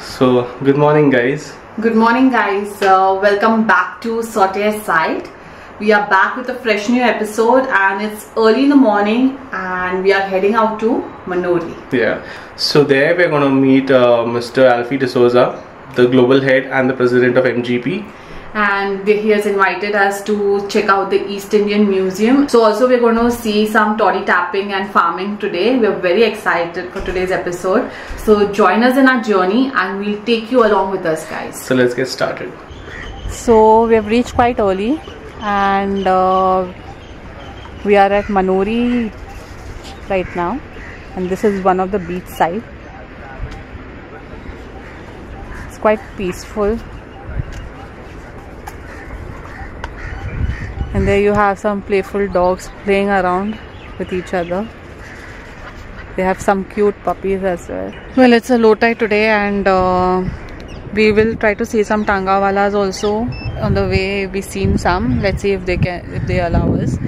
So, good morning, guys. Good morning, guys. Welcome back to Saute's site. We are back with a fresh new episode, and it's early in the morning, and we are heading out to Manori. Yeah. So there we're gonna meet Mr. Alfie D'Souza, the global head and the president of MGP. And he has invited us to check out the East Indian Museum. So also we're going to see some toddy tapping and farming today. We're very excited for today's episode. So join us in our journey and we'll take you along with us, guys. So let's get started. So we have reached quite early and we are at Manori right now, and this is one of the beach side. It's quite peaceful. And there you have some playful dogs playing around with each other. They have some cute puppies as well. Well, it's a low tide today, and we will try to see some tangawalas also on the way. We've seen some. Let's see if they allow us.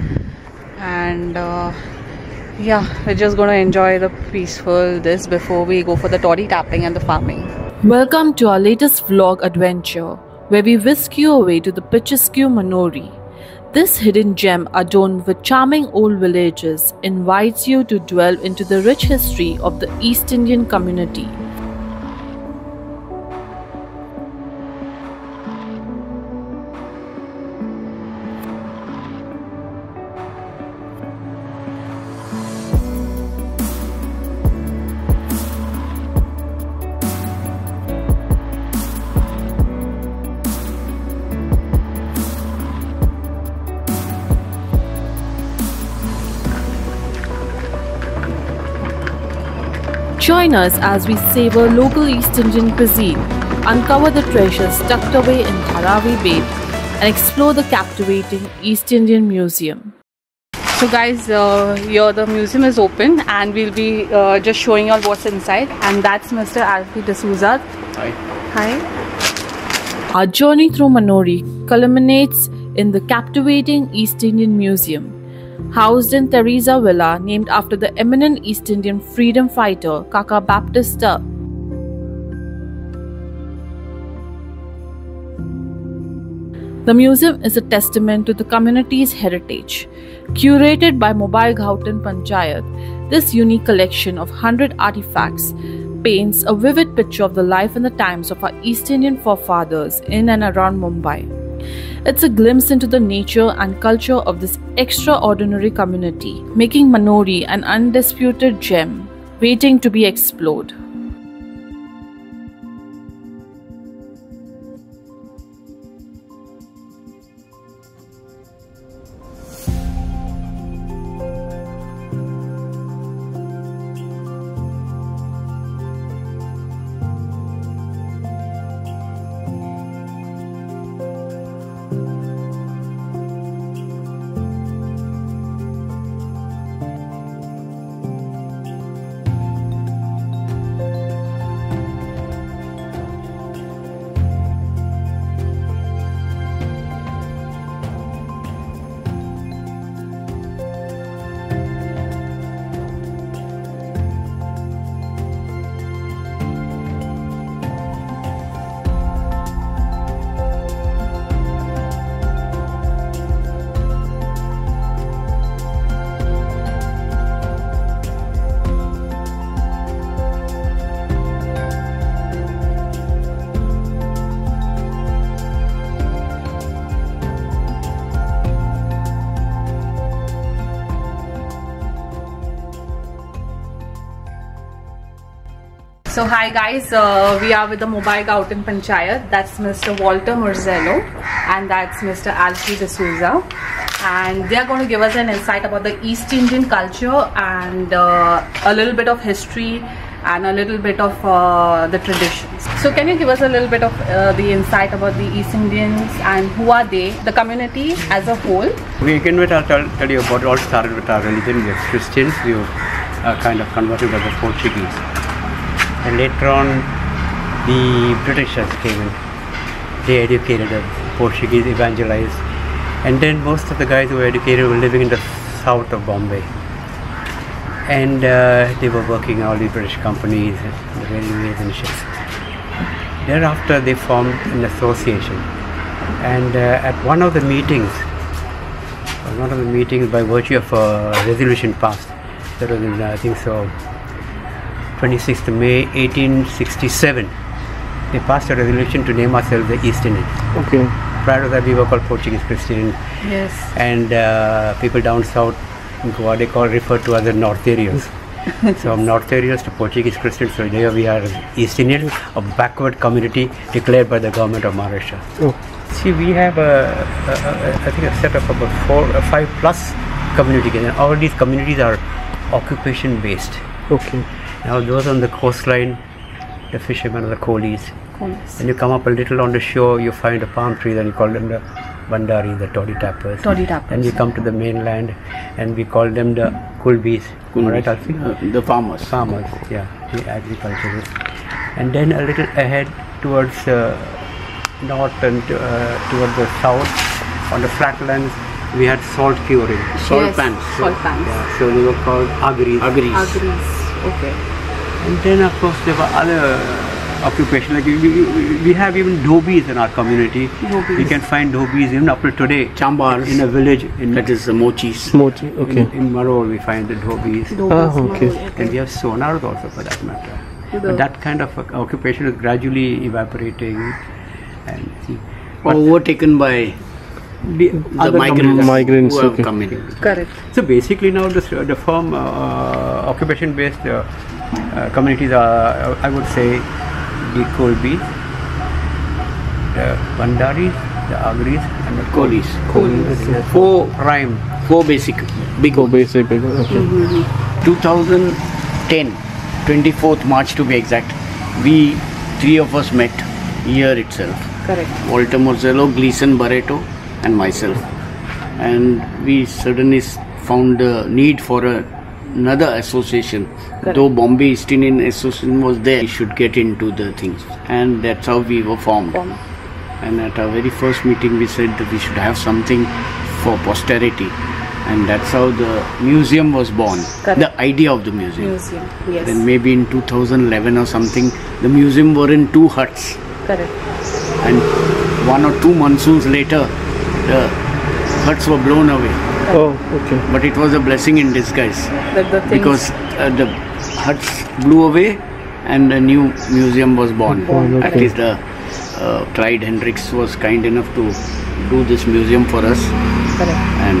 And yeah, we're just gonna enjoy the peaceful this before we go for the toddy tapping and the farming. Welcome to our latest vlog adventure, where we whisk you away to the picturesque Manori. This hidden gem, adorned with charming old villages, invites you to delve into the rich history of the East Indian community. Join us as we savor local East Indian cuisine, uncover the treasures tucked away in Dharavi Bay, and explore the captivating East Indian Museum. So guys, here the museum is open and we'll be just showing you all what's inside, and that's Mr. Alfie D'Souza. Hi. Hi. Our journey through Manori culminates in the captivating East Indian Museum, housed in Teresa Villa, named after the eminent East Indian freedom fighter Kaka Baptista. The museum is a testament to the community's heritage. Curated by Mobile Ghautan Panchayat, this unique collection of 100 artifacts paints a vivid picture of the life and the times of our East Indian forefathers in and around Mumbai. It's a glimpse into the nature and culture of this extraordinary community, making Manori an undisputed gem waiting to be explored. So hi guys, we are with the Mobile Ghautan Panchayat. That's Mr. Walter Murzello and that's Mr. Alfie D'Souza, and they are going to give us an insight about the East Indian culture and a little bit of history and a little bit of the traditions. So can you give us a little bit of the insight about the East Indians and who are they, the community as a whole? We can tell you about it all started with our religion. We are Christians. We were kind of converted by the Portuguese. And later on, the Britishers came in. They educated us, Portuguese evangelized. And then most of the guys who were educated were living in the south of Bombay. And they were working all the British companies, the railways and ships. Thereafter, they formed an association, and at one of the meetings, by virtue of a resolution passed, that was in I think so 26th May 1867, they passed a resolution to name ourselves the East Indians. Okay. Prior to that, we were called Portuguese Christian, Yes. and people down south in Goa, they refer to us as North Areas. So from North Areas to Portuguese Christians, so there we are East Indians, a backward community declared by the government of Maharashtra. Oh. See, we have I think a set of about 4 or 5 plus communities, and all these communities are occupation based. Okay. Now those on the coastline, the fishermen or the coolies. When you come up a little on the shore, you find a palm tree, then you call them the Bandari, the toddy tappers. Toddy tappers. And we come to the mainland, and we call them the Kulbis. Right, Alfie? The farmers. Farmers, yeah, the agriculturists. And then a little ahead towards north and towards the south, on the flatlands, we had salt curing. Salt pans. Salt pans. Yeah, so they were called agris. Agris. Okay. And then of course there were other occupations, like we have even dhobis in our community. Dhobis. We can find dhobis even up to today. Chambars. In a village. That is the mochis. Mochi. Okay. In Maror we find the dhobis. Okay. And we have sonars also for that matter. But that kind of occupation is gradually evaporating. And see, Overtaken by the other migrants who have okay. come in. Correct. So basically now the firm occupation based communities are, I would say, the Kolbis, the Bandaris, the Agris and the Coolies. Four basic big ones. Basic. Okay. 2010, 24th March to be exact, we 3 of us met here itself. Correct. Walter Morzello, Gleason Barreto and myself. And we suddenly found the need for another association. Correct. Though Bombay East Indian Association was there, we should get into the things. And that's how we were formed. And at our very first meeting we said that we should have something for posterity. And that's how the museum was born. Correct. The idea of the museum. Yes. Then maybe in 2011 or something, the museum were in 2 huts. Correct. And 1 or 2 monsoons later, the huts were blown away. Oh, okay. But it was a blessing in disguise, The things, because the huts blew away and a new museum was born. At okay. least the Clyde Hendricks was kind enough to do this museum for us, correct. and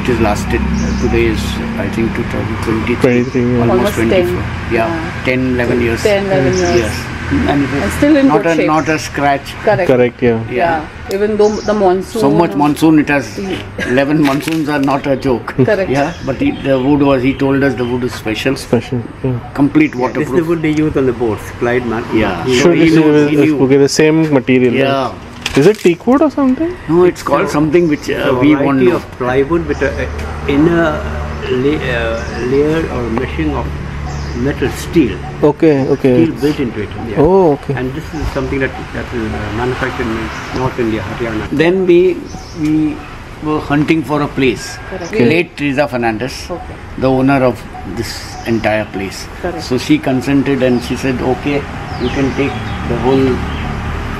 it has lasted. Today is, I think, 2023, 23, yeah. almost Almost 24. 10. Yeah, 10, 11 years. 10, 11 years. Yes. And it is still in not good shape. Not a scratch. Correct. Correct. Yeah. Yeah. Even though the monsoon. So much monsoon it has. 11 monsoons are not a joke. Correct. Yeah, but the wood was, he told us the wood is special. Special. Yeah. Complete this is the waterproof. wood they use on the boats, Clyde man. Yeah. He So Sure, he this knew- he is knew. okay. The same material. Yeah. Right? Is it teak wood or something? No, it's called something which a we won't variety know. of plywood with a inner layer or meshing of metal steel Okay. Okay. built into it. Yeah. Oh, okay. And this is something that is manufactured in North India, Haryana. Then we were hunting for a place. Correct. Late Teresa Fernandez, Okay. the owner of this entire place. Correct. So she consented and she said, okay, you can take the whole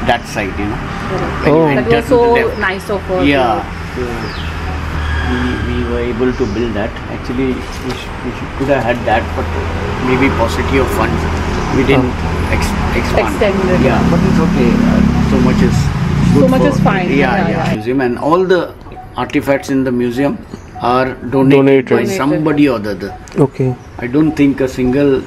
that side, you know. Correct. When you Oh. That enter was to so the left. nice of her. Yeah. So we were able to build that. Actually, we could have had that, but maybe paucity of funds, we didn't expand. Extended. Yeah, but it's okay. So much is good So much for- is fine. Yeah, Yeah. Museum, and all the artifacts in the museum are donated by Donated. somebody or the other. Okay. I don't think a single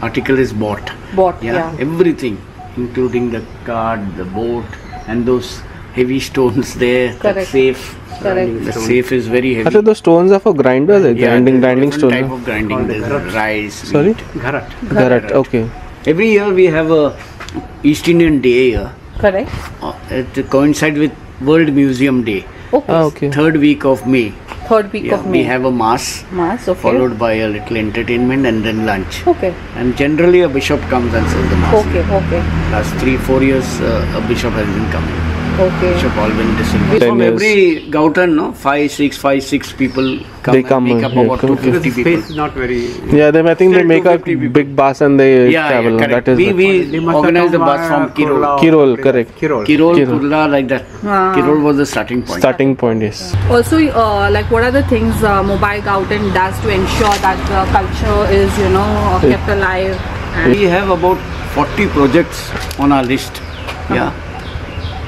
article is bought. Bought. Yeah, Yeah. everything, including the card, the boat, and those heavy stones there. That Correct. safe. Correct. The safe is very heavy. Actually, the stones are for grinders. Grinding different stones. type of grinding. There's rice. Sorry? wheat. Gharat. Correct. Okay. Every year we have a East Indian Day here. Correct. It coincides with World Museum Day. Okay. Okay. 3rd week of May. 3rd week Yeah, of we May. have a mass Mass. Okay. followed by a little entertainment and then lunch. Okay. And generally a bishop comes and says the mass. Okay. Okay. Last 3-4 years a bishop has been coming. Okay. Bishop Alvin De Silva. 10 From years. every Gautan, no, 5, 6 people come They and come, make up yeah, about come. 250 The people. space is not very. Yeah, I think they Still make a 250 people. big bus and they Yeah, travel. correct. That is we They must have organized the come bus from via Kirol. Kirol, correct. Kirol. Kirol, Kirol. Kurla, like that. Ah. Kirol was the starting point. Starting point, yes. Also, like what are the things Mobile Gautan does to ensure that the culture is, kept alive? And We have about 40 projects on our list. Yeah.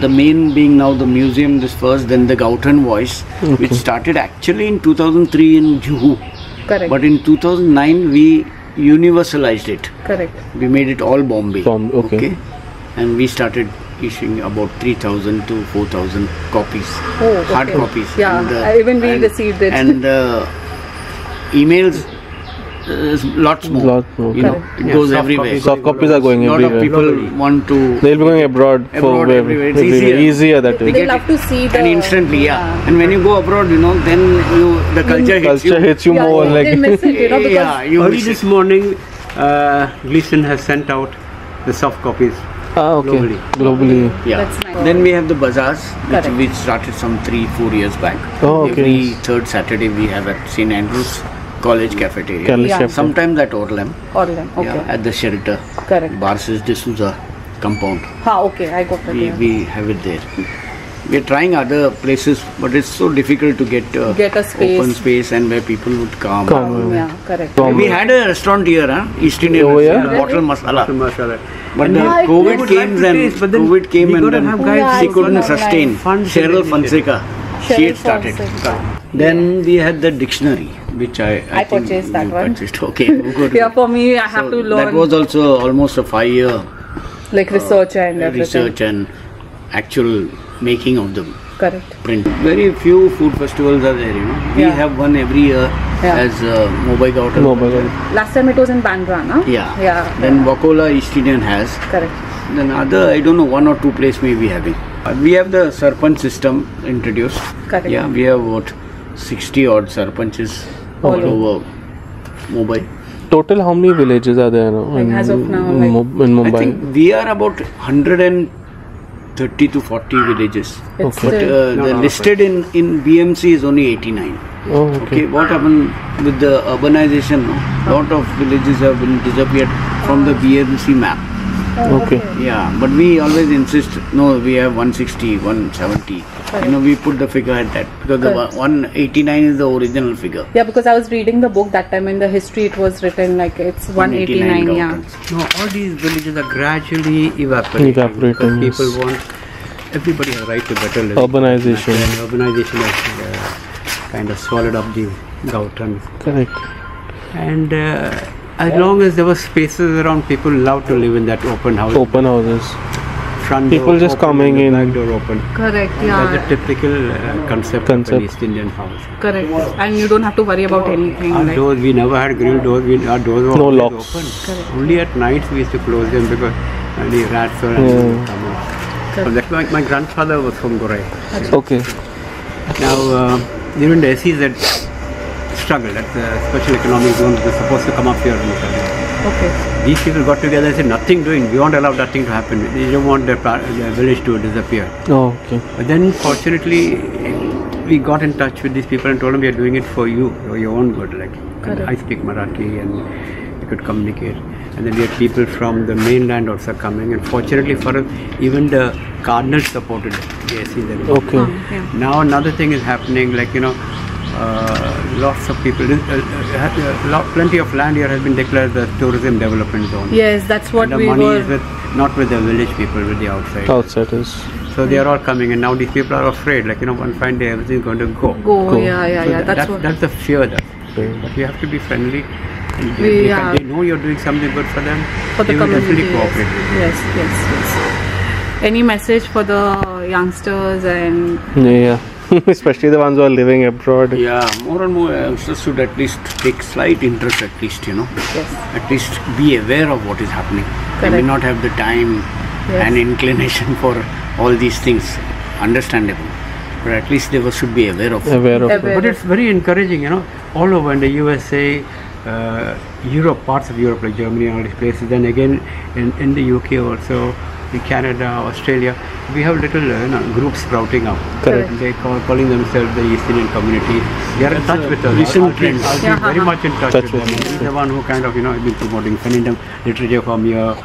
The main being now the museum, this first, then the Gautan Voice, which started actually in 2003 in Juhu. correct. But in 2009, we universalized it. Correct. We made it all Bombay. Okay. And we started issuing about 3,000 to 4,000 copies. Oh, Hard okay. copies. Yeah, And, even we received it. And emails, lots more. Lot more. You know, Correct. it Yeah, goes soft everywhere. copies Soft copies are going lot of everywhere. people want to. They'll be going abroad for Abroad, everywhere. It's everywhere. easier. that They way. love to see the And instantly, yeah. And when you go abroad, then the culture hits Culture you. hits you Yeah, more they like. miss it, because Yeah, you Early miss this it. morning, Gleason has sent out the soft copies. Okay. Globally. Globally. Yeah. That's nice. Then we have the bazaars, which Correct. we started some 3-4 years back. Oh, okay. Every third Saturday we have at St. Andrews College Cafeteria. College Yeah. Cafe. Sometimes at Orlam. All of them. Okay. Yeah, at the shelter. Correct. Barces de Souza compound. Okay, I got it. We, yeah. we have it there. We are trying other places, but it's so difficult to get, Get a space. open space and where people would come. Yeah, correct. We had a restaurant here, East Indian Oh, yeah? restaurant, Bottle Masala. Mashallah. But And the I COVID would came like to taste, but then COVID came we and gotta then have Oh, guides yeah, she I couldn't saw that sustain. line. Funds Cheryl and Fonseca, she Cheryl had started. Fonseca. Then we had the dictionary, which I I think purchased that you one. Purchased. Okay, good. Yeah, for me, I have So to learn that was also almost a 5-year like research and everything. research and actual making of the Correct. print. Very few food festivals are there, We Yeah. have one every year Yeah. as Mobile Gautan. Mobile. Last time it was in Bandra, no? Yeah. Yeah. Then Wakola East Indian has. Correct. Then other, I don't know, 1 or 2 place may be having. We have the Sarpanch system introduced. Correct. Yeah, we have what 60 odd Sarpanches all over Mumbai. Total, how many villages are there now? Like, as of now, in like- in I Mumbai. think we are about 130 to 40 villages. It's But still, the listed in BMC is only 89. Oh, Okay, okay. what happened with the urbanization? Lot of villages have been disappeared from the BMC map. Okay. Yeah, but we always insist, no, we have 160, 170. We put the figure at that because the Correct. 189 is the original figure. yeah, because I was reading the book that time in the history it was written like it's 189, yeah. Gautans. No, all these villages are gradually evaporating. Evaporating, Because yes. people want, everybody has a right to better living. Urbanization. And urbanization has kind of swallowed up the Gautans. Correct. And as long as there were spaces around, people love to live in that open house. Open houses. Front People door just open, coming the in. back door open. Correct, That's yeah. a typical concept of an East Indian house. Correct. And you don't have to worry about anything. Our Like, doors, we never had grill doors. Our doors were No always locks. open. Only at nights we used to close them because any rats or anything would come in. So that's why my grandfather was from Gorai. Okay. Now, during the SEZ struggle, that's the special economic zone, was supposed to come up here. okay. These people got together and said, nothing doing, we won't allow nothing to happen. They don't want their village to disappear. Oh, okay. But then, fortunately, we got in touch with these people and told them we are doing it for you, for your own good. Like, and I speak Marathi and we could communicate. And then we had people from the mainland also coming. And fortunately for us, even the cardinals supported the SEZ. Okay. Yeah. Now another thing is happening, like lots of people, plenty of land here has been declared the tourism development zone. Yes, that's what And the we money were. is not with the village people, with the outside. Outsiders. So they are all coming, and now these people are afraid, like one fine day everything is going to go. Go, yeah. So That's what. that's the fear that. But you have to be friendly. And they know you're doing something good for them. For the they will community. definitely cooperate. Yes. Any message for the youngsters and Yeah. Especially the ones who are living abroad. Yeah, more and more youngsters should at least take slight interest, at least, yes, At least be aware of what is happening. They may Correct. not have the time Yes. and inclination for all these things, understandable. But at least they should be aware of it. Aware of it. Aware. But it's very encouraging, all over in the USA, Europe, parts of Europe like Germany and all these places, then again in the UK also, in Canada, Australia, we have little groups sprouting up. Correct. They calling themselves the East Indian community. They are in touch with us. recent trend. I'll be very much in touch with them. He's the one who kind of has been promoting Fenindam literature from here.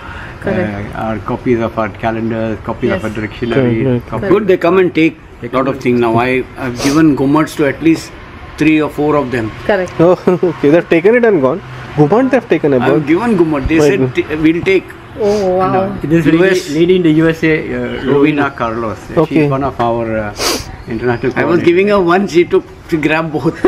Our copies of our calendars, copies of our dictionary. Correct. Good, they come and take a lot of things now. I've given Gummats to at least 3 or 4 of them. Correct. Oh, okay. They've taken it and gone. Gumant they've taken I've about. given Gummat. They said we'll take. Oh wow. This lady in the USA, Rowena Carlos. Okay. She's one of our international. I was giving her one, she took to grab both.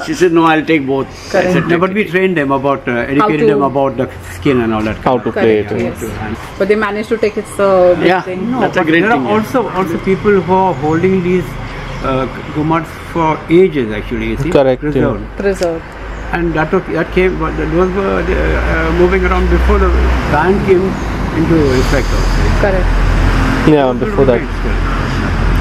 She said, no, I'll take both. I said, No, but we trained them about, educated them about the skin and all that. How to play it. Correct, yeah. yes. But they managed to take its big Yeah, thing. that's a great There thing. are also people who are holding these gumats for ages actually. You see, Correct, yeah. preserved. Preserved. And that came. Those were moving around before the ban came into effect. Also. Correct. Yeah, before that.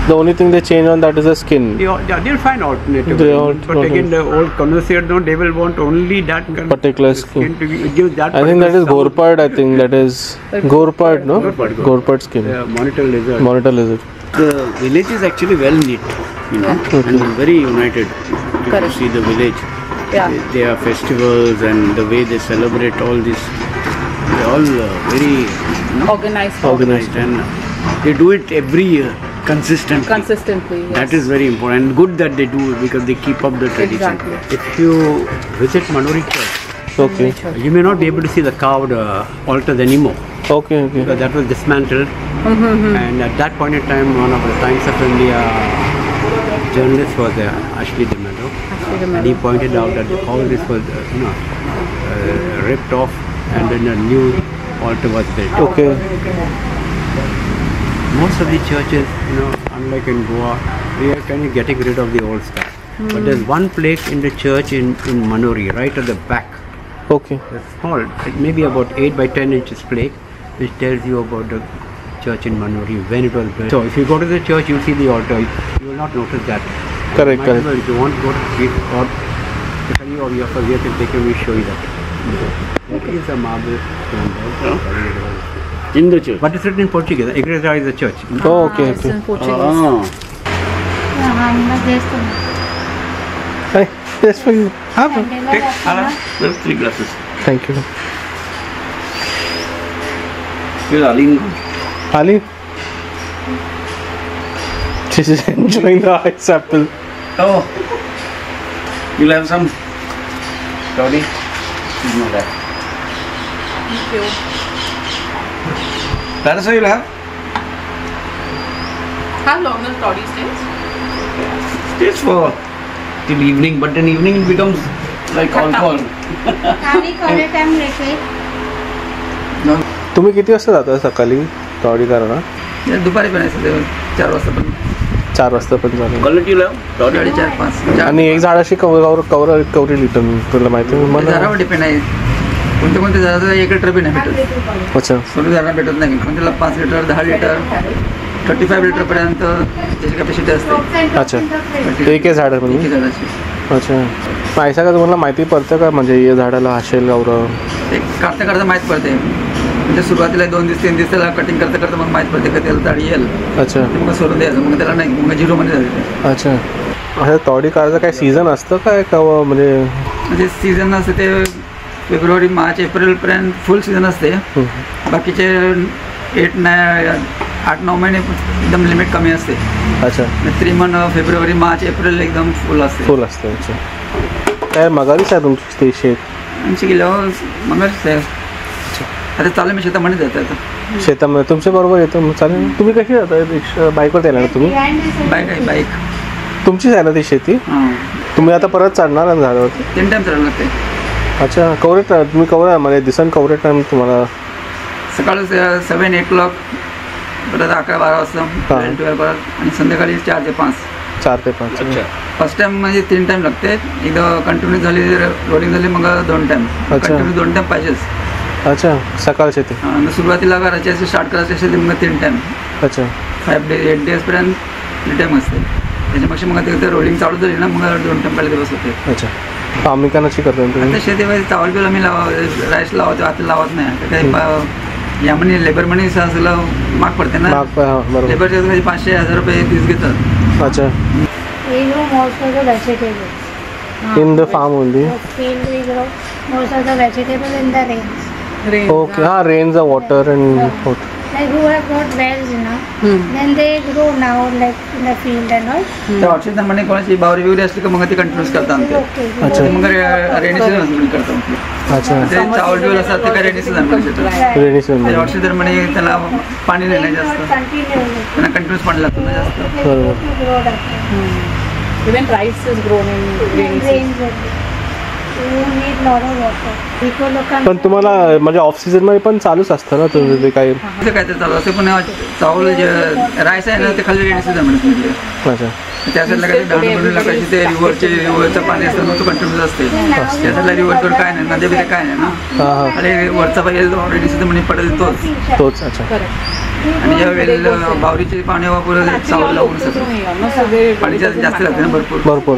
The only thing they change on that is the skin. They'll find alternative. But again, the old connoisseurs, they will want only that kind Particular of skin. to give that. I think that is particular sound. Gorpad. I think that is Gorpad, no? Gorpad skin. Monitor lizard. Monitor lizard. The village is actually well knit, and very united. You Correct. see the village. Yeah. There are festivals and the way they celebrate all this. They're all very Organized. organized, and they do it every year consistently. Consistently. Yes. That is very important, and good that they do it because they keep up the tradition. Exactly. If you visit Manori Church, Okay. you may not be able to see the carved altars anymore. Okay, okay. Because that was dismantled, and at that point in time, one of the Times of India journalists was there, Ashley DeMello, and he pointed out that all this was, ripped off, and then a new altar was built. Okay. Most of the churches, unlike in Goa, we are kind of getting rid of the old stuff. But there's one plaque in the church in Manori, right at the back. Okay. It's small, it may be about 8 by 10 inches plaque, which tells you about the church in Manori, when it was built. So if you go to the church, you see the altar, you will not notice that. Correct, Might correct. as well, if you want to go to the street, or if any of you are here to take, we show you that. There is a marble stone there. In the church. But it's written in Portuguese. Igreja is the church. Oh, okay, It's okay. in Portuguese. Hi. Yes, for you. Have one. There's 3 glasses. Thank you. Here's Ali. Ali? She's enjoying the ice apple. Oh, you'll have some. Toddy? She's not that. Thank you. That's what you'll have? How long does toddy stays? Stays for till evening, but then evening it becomes like alcohol. तुम्ही किती वाजता जाता सकाळी तोडी करायला? दुपारी पण असते 4 वाजता पण 4 वाजता पण चालेल. Quality you'll have? Toddy? 4:30 आणि एक झाडाशी कवरी लिटर तुला माहिती आहे मला? झाडावर डिपेंड आहे. कोणत्या झाडाचं 1 लिटर बी नाही भेटत. अच्छा. सोडून झाडाला भेटत नाही. पण त्याला 5 लिटर 10 लिटर 35 लिटर पर्यंत त्याची कॅपॅसिटी असते. अच्छा. एक आहे झाड एका म्हणजे? झाडाची. अच्छा. ऐसा का तुम्हाला माहिती पडतं का म्हणजे हे झाडाला असेल गौरव? ते काढता काढता माहीत पडते. म्हणजे सुरुवातीला 2 दिवस 3 दिवस त्याला कटिंग करता करता मग माहीत पडते का त्याला जाडी येईल. अच्छा. ते मग सोडून द्यायचं. मग त्याला नाही मग 0 मध्ये जाते. अच्छा. अच्छा तोडी करायचं काय सीझन असतं काय का म्हणजे? म्हणजे सीझन असते ते फेब्रुवारी मार्च एप्रिलपर्यंत फुल सीझन असते. बाकीचे 8-9 महिने एकदम लिमिट कमी असते. अच्छा. 3 मंथ फेब्रुवारी मार्च एप्रिल एकदम फुल असते. फुल असतं. अच्छा. काय मगारीच आहे तुमची ते शेत? 80 किलो मग आता चालू मी शेतामध्ये जातो आता. शेतामध्ये तुमच्या बरोबर येतो मग चालेल. तुम्ही कशी जाता रिक्षा बाईकवर येणार तुम्ही? बाईक आहे बाईक. तुमचीच आहे ना ती शेती? हां तुम्ही आता परत चढणार ना झाडावरती? 3 टाइम चालावं लागते. अच्छा. कवरेट तुम्ही कवर म्हणजे दिसन कवरेट टाईम तुम्हाला? सकाळी 7-8 o'clock परत 11-12 वाजता 12 परत आणि संध्याकाळी 4 ते 5. 4 ते 5. अच्छा. फर्स्ट टाइम म्हणजे 3 टाइम लागते. एकदा कंटिन्यू झाली रोलिंग झाली मग 2 टाइम. अच्छा. कंटिन्यू 2 टाइम पाहिजेच. अच्छा. सकाळचे ते? आणि सुरुवातीला करायची असेल स्टार्ट करायची असेल तर मग 3 टाइम. अच्छा. 5 days 8 days पर्यंत 3 टाइम असते. त्याच्यापेक्षा मग ते रोलिंग चालू झाली ना मग 2 टाइम पहिला दिवस होते. अच्छा. आम्ही का नशी करतो तुम्ही? आता शेती चावल बिल आम्ही राईस लावतो आता लावत नाही. आता काही या म्हणे लेबर म्हणे सहजला माग पडते ना, बरोबर. लेबरचे 500-1000 रुपये दिवस घेतात. अच्छा. We grow most of the vegetables. In the farm only. Field we grow most of the vegetables in the rains. Okay. Rains the water and food. Like who have got wells, then they grow now like in the field and all. त्या oxygen म्हणे कोणाची बावरी brewery असली का मग ती continuous करतात ते. अच्छा. मग rainy season करतात. अच्छा. ते चावल बिवल असतात ते काय rainy season Rainy season. Oxygen म्हणे त्याला पाणी नाही जास्त, त्यांना कंटिन्यूस पाणी लागतं ना जास्त. बरोबर. Even rice is grown in rainy season. You need lot of water. पण तुम्हाला म्हणजे ऑफ सीझन मध्ये पण चालूच असतं ना तुझं ते काही. असं काय ते चालू असते, पण चावल जे राईस आहे ना ते खाली रेनी सीझन म्हणतात. अच्छा. त्या साईडला काय डाऊन कशी ते रिव्हरचं पाणी असतं मग तो कंटिन्यूस असते. त्या साईडला रिव्हरकडे काय नाही, नदी बिद्या काय नाही ना, आणि वरचा पाहिजे रेनी सीझन म्हणजे पडेल तोच. अच्छा. आणि ज्यावेळेला बावरीचे पाणी वापरून चावल लावून पाणी जास्त लागते ना भरपूर.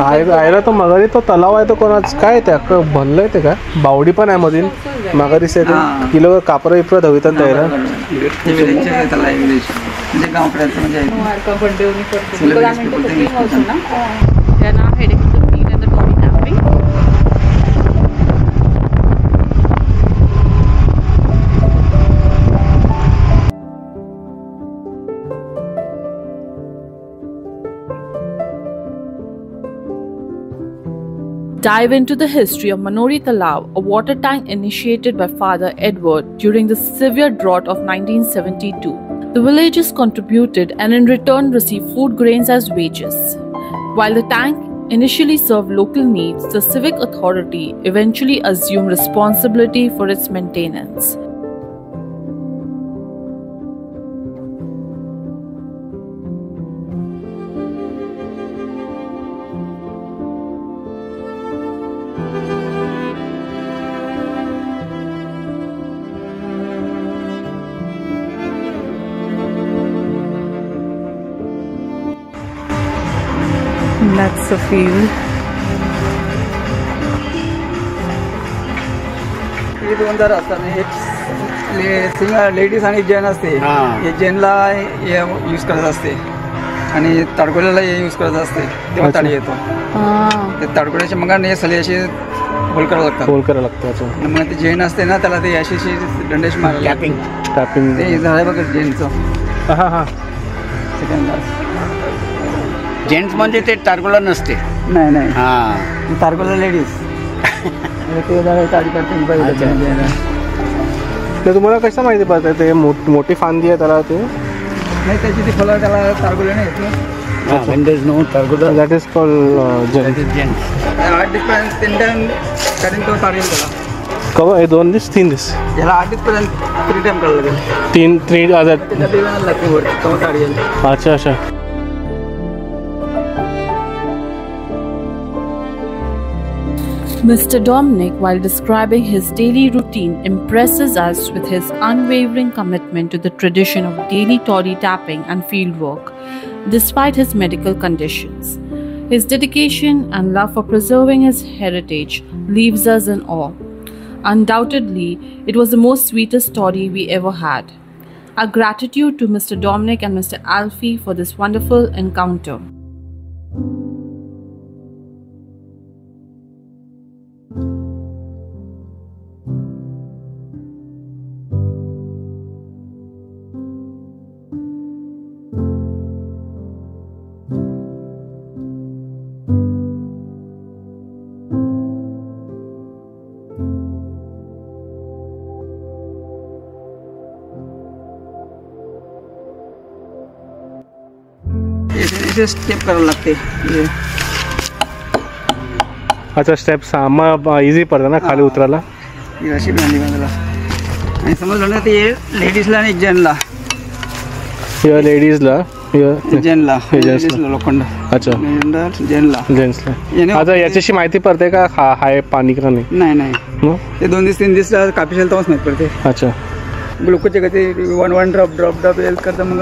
आयला तो मगारी तो तलाव आहे तो कोणाच काय ते अख्खं भरलंय ते काय बावडी पण आहे मधील मगारी किलो कापरा इपरा धवितात त्याला म्हणजे गावकड्याचं म्हणजे Dive into the history of Manori Talav, a water tank initiated by Father Edward during the severe drought of 1972. The villagers contributed and in return received food grains as wages. While the tank initially served local needs, the civic authority eventually assumed responsibility for its maintenance. That's the field. हे 2 दार असतात, एक ladies आणि जेन असते. हे जेनला use करत असते आणि ताडकोल्याला हे use करत असते तेव्हा ताडी येतो. ते ताडकोल्याच्या मग सली अशी होल करावं लागतं. मग ते जेन असते ना त्याला ते अशी दंडेश मारायला टॅपिंग ते झालं बघा जेनचं. सेकंड जेंट्स म्हणजे ते तारगोला नसते. नाही तारगोला लेडीज ते ताडी करते. ते तुम्हाला कसं माहिती पडतं ते मोठी फांदी आहे त्याला ते नाही त्याची ती फळं त्याला तारगोला नाही येत ना. when there is no targola, that is called gents. 8 दिवसापर्यंत 3 टाइम करीन तो तारेल त्याला. कवा हे 2 दिवस 3 दिवस याला 8 दिवसापर्यंत 3 टाइम करायला लागेल. 3 हजार त्याला देवायला लागते वर तो तारेल. अच्छा. Mr. Dominic, while describing his daily routine, impresses us with his unwavering commitment to the tradition of daily toddy tapping and fieldwork, despite his medical conditions. His dedication and love for preserving his heritage leaves us in awe. Undoubtedly, it was the most sweetest toddy we ever had. Our gratitude to Mr. Dominic and Mr. Alfie for this wonderful encounter. Step करावं लागते. अच्छा steps मग easy पडतं ना खाली उतरायला. अशी बांधली बांधायला आणि समजलं ना ते लेडीजला आणि जेंट्सला लेडीजला जेंट्सला लोखंड. अच्छा जेंट्सला. आता याच्याशी माहिती पडते का हाय पाणी का नाही ते 2 दिवस 3 दिवस कापीशाला तेव्हाच माहिती पडते. अच्छा ग्लुकोजच्या गती 1 ड्रॉप हेल्प करतं मग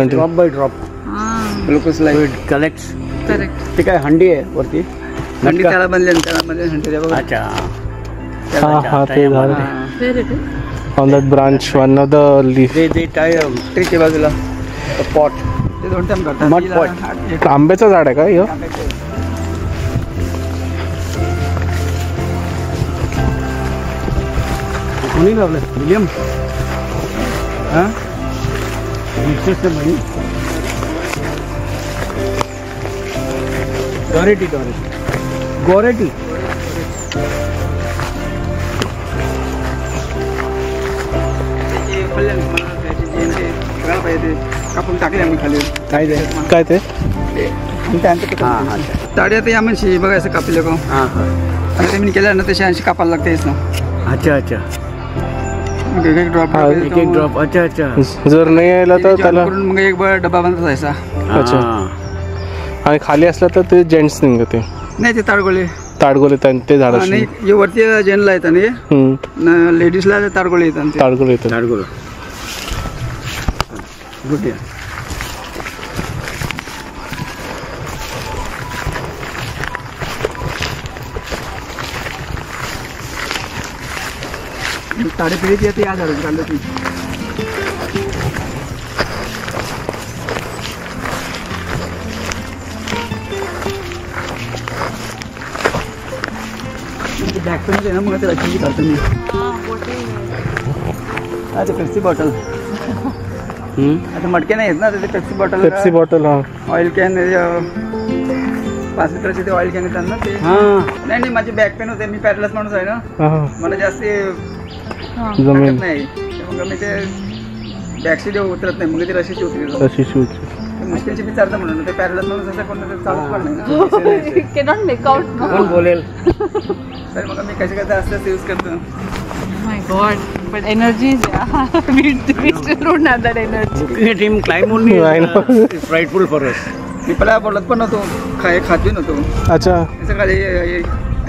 drop by drop glucose collect. ते काय हंडी आहे वरती थंडी त्याला बनले त्याला बनले थंडी बघा. अच्छा. हा ते झालं Where it is? On that branch one of the leaf. They tie a ट्रीच्या बाजूला pot. ते 2 टाइम करतात. मध तिला pot. एक आंब्याचं झाड आहे का ह्यो? आंब्याचं. कोणी लावलं? विलियम. हा? विशेष म्हणे. गॉरेटी. त्याची फल्ले मला त्याची जेन ते सगळं पाहिजे ते कापून टाकले आम्ही खाली. काय ते? काय ते? ताडी आता या म्हणशी बघा असं कापले का हां हां. आणि ते मी केलं ना तसे 80 कापायला लागतेच ना. अच्छा अच्छा. मग एक ड्रॉप एक एक ड्रॉप. अच्छा अच्छा. जर नाही यायला तर त्याला करून मग एक डबा बंद जायचा. अच्छा. हां. आणि खाली असलं तर ते जेंट्स निघते नाही ते ताडगोळे ताडगोले ते झाड आणि हे वरती जेंटला येतात आणि लेडीजला ताडगोळे येतात. ताडगोले येतात. ताडगोळ. गुड या. ताडे पिढीत येते या झाडाची काढलं ती. बॅग पण आहे ना मग ते रचनेची काढतो मी. हा ते पेप्सी बॉटल आता मटके नाही आहेत ना ते पेप्सी बॉटल. Pepsi bottle. हा ऑइल कॅन 5 लिटरचे ते ऑइल कॅन येतात ना ते. हां. नाही माझी बॅग पेन होते. मी पॅरलस माणूस आहे ना. हा मला जास्त जमीन नाही मग मी ते बॅगशी उतरत नाही मग ती रशीची उतरली. तशी शूज. मुश्किलची मी चालतं म्हणून ते पॅरलस माणूस असं कोण चालूच पण नाही. Cannot make out. No? कोण बोलेल? तर मग मी कशा करता असतात यूज करतो. Oh my God. But energy is we still don't have that energy. Cooking a team climb only I know. is frightful for us. मी पहिला बोलत पण नव्हतो खात बी नव्हतो. अच्छा. असं खाली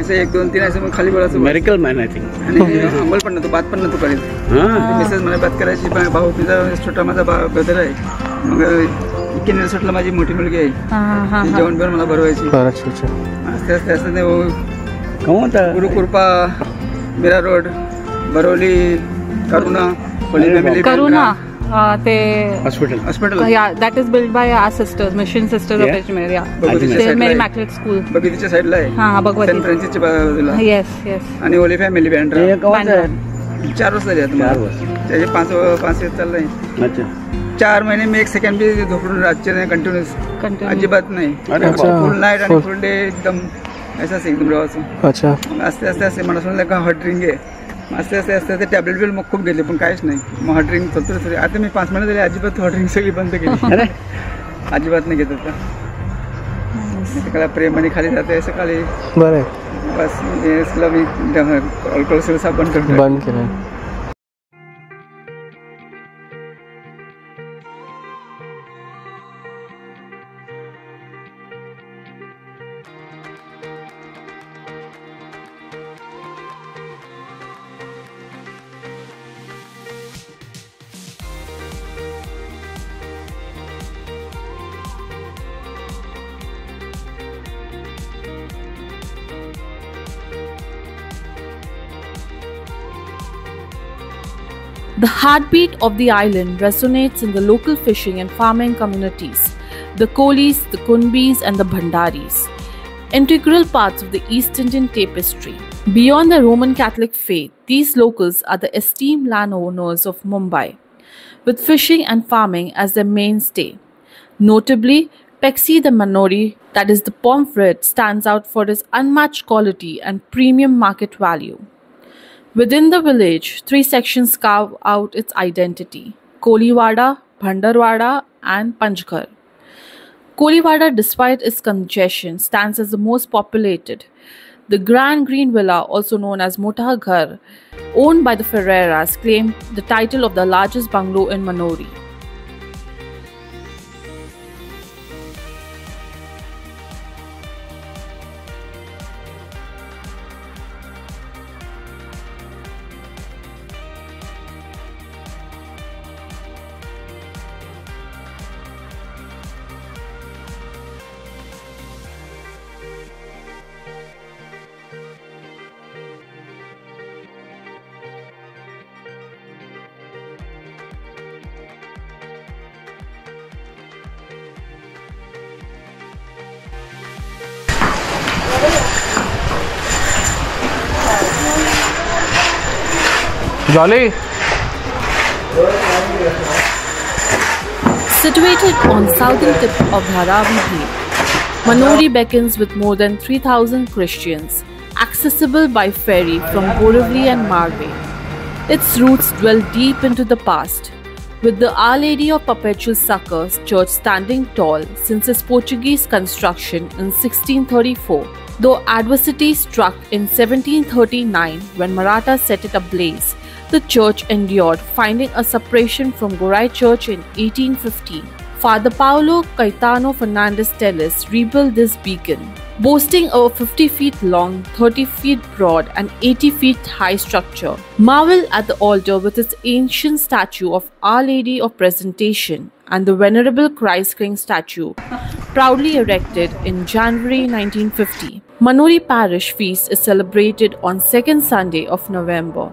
असं 1 2 3 असं मग खाली बोलायचं Miracle man, I think. आणि अंघोळ पण नव्हतो बात पण नव्हतो करीत. हां. मिसेस मला बात करायची भाऊ तिचा छोटा माझा ब्रदर आहे. मग इतके निरसटला माझी मोठी मुलगी आहे. ती जेवण बिवण मला भरवायची. अच्छा. आस्ते आस्ते असं ते कौन होता? गुरुकृपा मीरा रोड बरोली Karuna holy family Karuna. They Hospital. Hospital. yeah, that is built by our sisters, Mission Sisters of Yeah. Ajmer. Yeah, बघूतीच्या Saint साईडला Mary आहे. Immaculate School. बघूतीच्या साईडला आहे. हा भगवती. सेंट फ्रान्सिसच्या बाजूला. Yes, yes. आणि होली फॅमिली बँड्रा. ये कौन सा है? 4 वर्ष झाली आता 4 मला. वर्ष. त्याचे 5 years चाललंय. अच्छा. 4 महिने मी 1 सेकंड बी झोपडून रातचे नाही कंटिन्युअस Continue. अजिबात नाही. अरे अच्छा. फुल नाईट आणि Full. फुल डे एकदम असंच एकदम राहायचं. अच्छा. मग आस्ते आस्ते मला समजलं का हॉट ड्रिंक आहे. आस्ते आस्ते ते टॅबलेट बिल मग खूप घेतले पण काहीच नाही. मग हॉट ड्रिंक थोडी आता मी 5 महिने झाले अजिबात हॉट ड्रिंक सगळी बंद केली. अरे अजिबात नाही घेत आता. सकाळी प्रेमाने खाली जाते सकाळी बरं आहे. बस मी अल्कोहोल सोडा बंद करतो. बंद केलं. The heartbeat of the island resonates in the local fishing and farming communities, the Kolis, the Kunbis, and the Bhandaris, integral parts of the East Indian tapestry. Beyond the Roman Catholic faith, these locals are the esteemed landowners of Mumbai, with fishing and farming as their mainstay. Notably, Pexi the Manori, that is the pomfret, stands out for its unmatched quality and premium market value. Within the village, 3 sections carve out its identity: Koliwada, Bhandarwada, and Panchghar. Koliwada, despite its congestion, stands as the most populated. The Grand Green Villa, also known as Mota Ghar, owned by the Ferreras, claimed the title of the largest bungalow in Manori. Jolly. Situated on southern tip of Dharavi Bhim, Manori beckons with more than 3,000 Christians, accessible by ferry from Borivali and Marve. Its roots dwell deep into the past, with the Our Lady of Perpetual Succors church standing tall since its Portuguese construction in 1634. Though adversity struck in 1739 when Marathas set it ablaze, the church endured, finding a separation from Gorai Church in 1815. Father Paulo Caetano Fernandes Teles rebuilt this beacon, boasting a 50 feet long, 30 feet broad and 80 feet high structure. Marvel at the altar with its ancient statue of Our Lady of Presentation and the Venerable Christ King statue, proudly erected in January 1950. Manori Parish Feast is celebrated on second Sunday of November.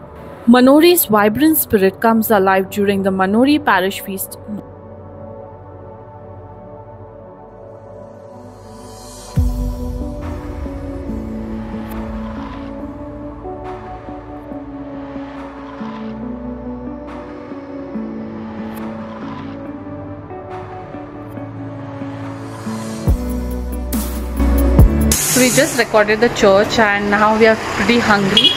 Manori's vibrant spirit comes alive during the Manori Parish Feast. So we just recorded the church and now we are pretty hungry.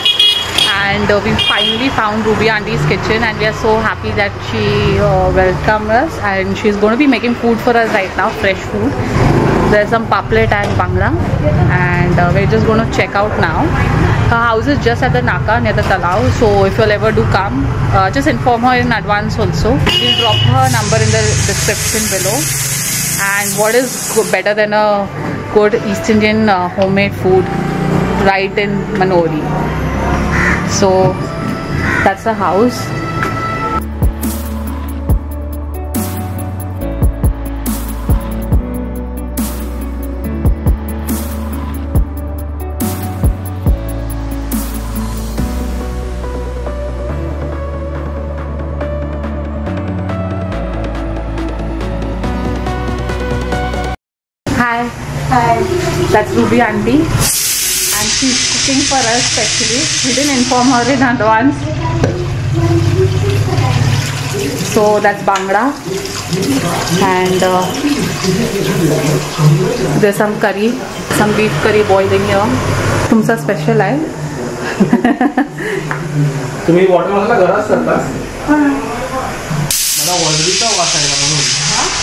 And we finally found Ruby Auntie's kitchen and we are so happy that she welcomed us, and she's going to be making food for us right now, fresh food. There's some paplet and bangla, and we're just going to check out now. Her house is just at the Naka near the Talao, so if you'll ever do come, just inform her in advance also. We'll drop her number in the description below. And what is better than a good East Indian homemade food right in Manori? So that's the house. Hi. Hi. That's Ruby Auntie. And she's cooking for us specially. We didn't inform her in advance. So that's bangda, and there's some curry, some beef curry boiling here. तुमचा special आहे. तुम्ही water मसाला घरात करता? मला वजरीचा वास आहे म्हणून.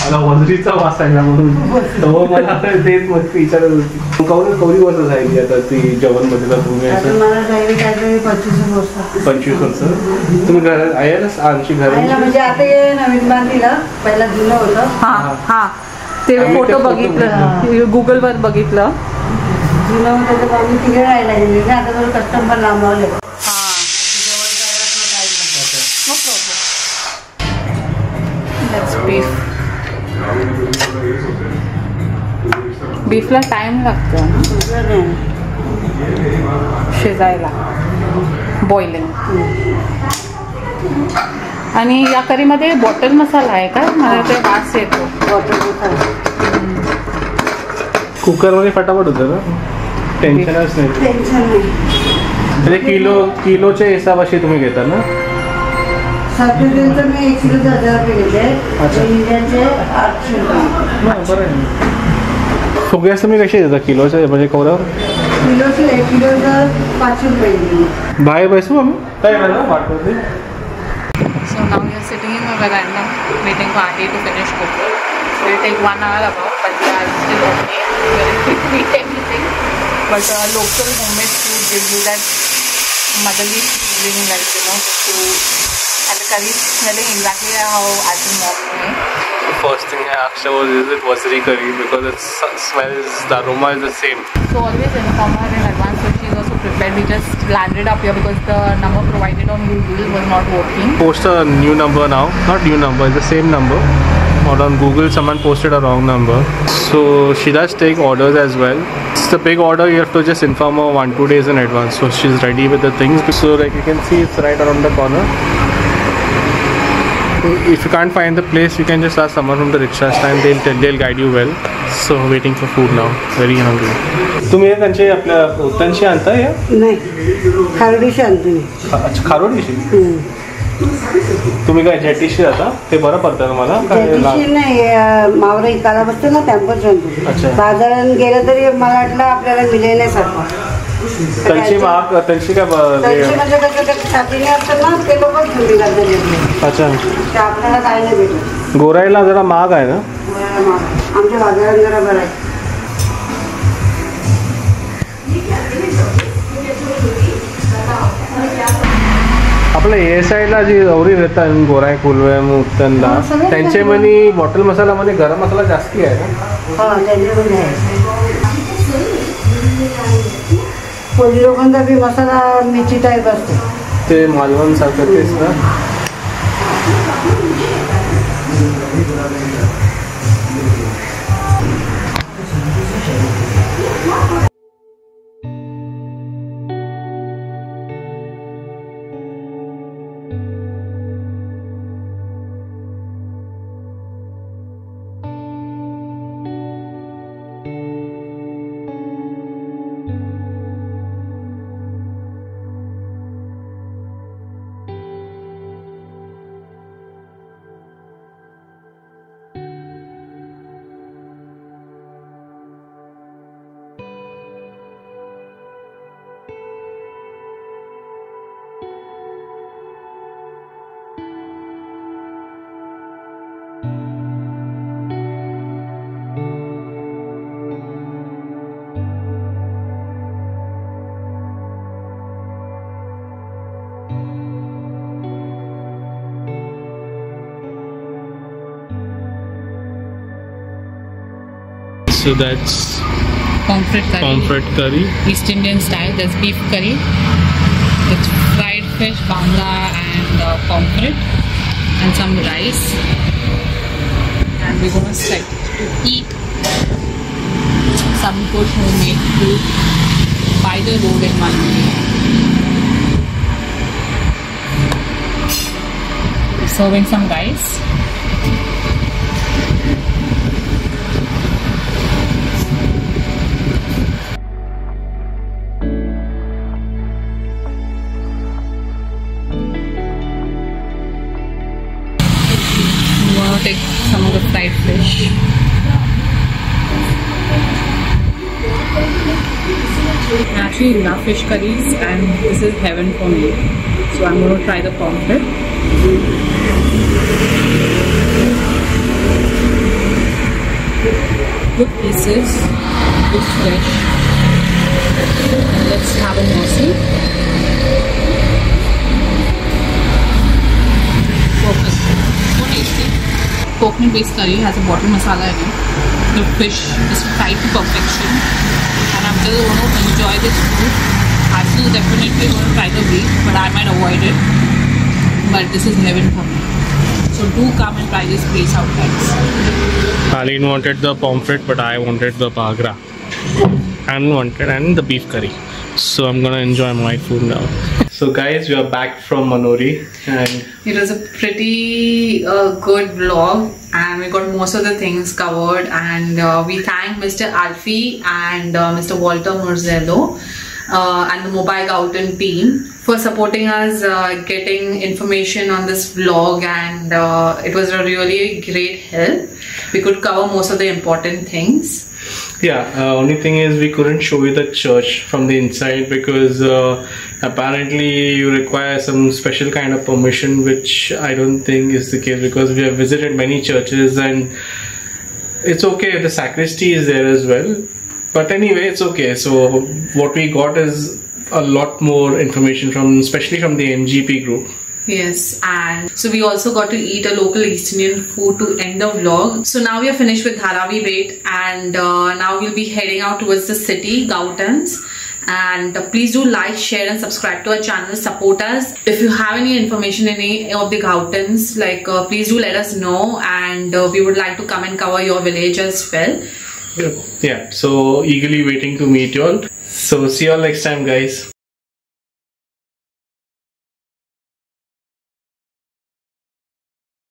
मला वजरीचा वास आहे म्हणून. तो मला तेच मग विचारत होती. कवरी वर्ष झाली आता ती जेवण मध्ये तर तुम्ही मला जायला काय 25 वर्ष. तुम्ही घरात आहे आमची घर म्हणजे आता हे नवीन बांधलेलं पहिला जुनं होतं. हा हा ते फोटो बघितलं, गुगल वर बघितलं. जुनं होतं तर आम्ही तिकडे राहायला गेले ना. आता थोडं कस्टमर लांब लावले. बीफला टाइम लागतो ना शिजायला, बॉइलिंग. आणि या करीमध्ये बॉटल मसाला आहे का? मला ते वास येतो. कुकर मध्ये फटाफट होतं ना, टेन्शनच नाही. म्हणजे किलोच्या हिसाबाशी तुम्ही घेता ना? सातपुड्यांचं मी 1 किलो 1000 रुपये घेते. इंडियाचे 800 रुपये. बरं आहे. फुग्यास तुम्ही कसे देता किलोचे म्हणजे कवरावर? किलोचे 1 किलोचं 500 रुपये. बाहेर बसू आम्ही काय करायला वाटत. So now we are sitting in the veranda waiting for Auntie to finish cooking. It will take 1 hour about, but we are still okay. We are quick to eat anything, but local homemade food gives you that motherly feeling, like and the curry is smelling exactly how Auntie mom made. The first thing I asked her was, is it wasari curry, because it smells, the aroma is the same. So always inform her in advance so she's also prepared. We just landed up here because the number provided on Google was not working. Post a new number now, not new number, it's the same number. Or on Google someone posted a wrong number. So she does take orders as well. It's a big order, you have to just inform her 1-2 days in advance so she's ready with the things. So like you can see, it's right around the corner. If you can't find the place, you can just ask someone from the rickshaw stand. They'll guide you well. So waiting for food now. Very hungry. तुम्ही त्यांचे आपल्या त्यांची आणता या? नाही, खारोडीशी आणतो मी. अच्छा, खारोडीशी? तुम्ही काय जेटीशी जाता? ते बरं पडतं तुम्हाला? जेटीशी नाही, मावरा इकाला बसतो ना त्यापासून आणतो. बाजारात गेलं तरी मला वाटलं आपल्याला मिळेल नाही सारखं. त्यांची महाग, त्यांची काय म्हणजे कसं छातीने असतं ना ते लोक घेऊन करतात. अच्छा, ते आपल्याला काय नाही भेटत. गोराईला जरा महाग आहे ना? आमच्या बाजारात जरा बरं आहे. आपल्या ए साईडला जी गौरी देतात गोराई कुलवे मुक्तनला त्यांचे म्हणे बॉटल मसाला मध्ये गरम मसाला जास्ती आहे ना? हा, त्यांच्यामध्ये आहे. कोळी लोकांचा बी मसाला मिरची टाईप असतो. ते मालवण सारखं तेच ना? So that's pomfret curry. East Indian style. There's beef curry. It's fried fish, bangla, and pomfret, and some rice. And we're gonna start to eat some good homemade food by the road in Manali. Serving some rice. Take some of the fried fish. I actually love fish curries and this is heaven for me. So I'm going to try the pomfret. Good pieces, good fish. And let's have a morsel. Coconut based curry has a bottle masala in it. The fish is fried to perfection and I'm just going to enjoy this food. I still definitely going to try the beef, but I might avoid it. But this is heaven for me. So do come and try this place out, guys. Aline wanted the pomfret, but I wanted the bagra and the beef curry. So I'm gonna enjoy my food now. So guys, we are back from Manori and it was a pretty good vlog and we got most of the things covered, and we thank Mr. Alfie and Mr. Walter Murzello and the Mobile Gauten team for supporting us getting information on this vlog, and it was a really great help. We could cover most of the important things. Yeah, only thing is we couldn't show you the church from the inside because apparently you require some special kind of permission, which I don't think is the case because we have visited many churches and it's okay if the sacristy is there as well. But anyway, it's okay. So what we got is a lot more information from, especially from the MGP group. Yes, and so we also got to eat a local East Indian food to end the vlog. So now we are finished with Dharavi Bait, and now we'll be heading out towards the city, Gautens. And please do like, share and subscribe to our channel, support us. If you have any information in any of the Gautens, like please do let us know, and we would like to come and cover your village as well. Yeah, so eagerly waiting to meet you all. So see you all next time, guys.